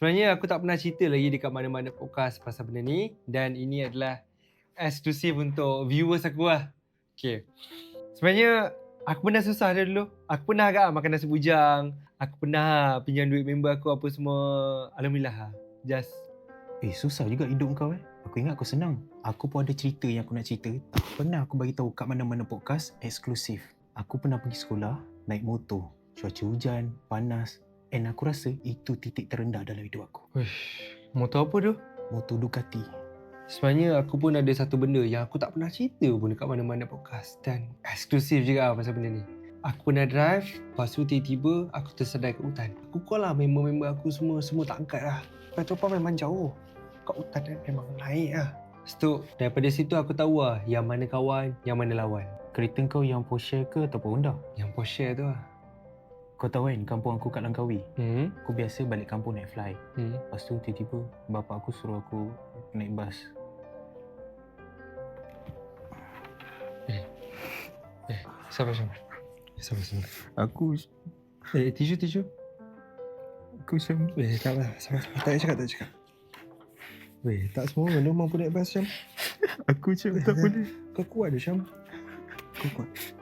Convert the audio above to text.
Sebenarnya aku tak pernah cerita lagi dekat mana-mana podcast pasal benda ni. Dan ini adalah eksklusif untuk viewers aku lah. Okay. Sebenarnya aku pernah susah dah dulu. Aku pernah agak makan nasi bujang. Aku pernah pinjam duit member aku apa semua. Alhamdulillah lah. Just Susah juga hidup kau Aku ingat kau senang. Aku pun ada cerita yang aku nak cerita. Tak pernah aku bagi tahu kat mana-mana podcast eksklusif. Aku pernah pergi sekolah naik motor. Cuaca hujan, panas. And aku rasa itu titik terendah dalam hidup aku. Uish, motor apa tu? Motor Ducati. Sebenarnya aku pun ada satu benda yang aku tak pernah cerita pun dekat mana-mana podcast. Dan eksklusif juga pasal benda ni. Aku pernah drive, lepas tu tiba-tiba aku tersedar kat hutan. Aku call lah member-member aku semua tak angkat lah. Petrol pump memang jauh. Kat hutan dan memang naik lah. Lepas tu, daripada situ aku tahu lah yang mana kawan, yang mana lawan. Kereta kau yang Porsche ke ataupun Honda? Yang Porsche tu lah. Kau tahu kan kampung aku kat Langkawi. Aku biasa balik kampung naik fly. Lepas tu tiba-tiba bapak aku suruh aku naik bas. Sabar. Aku Tisu. Aku macam Tak lah, sabar. Tak cakap. Tak semua orang mampu naik bas, Syam. Aku macam tak boleh. Kau kuat dah, Syam. Kau kuat.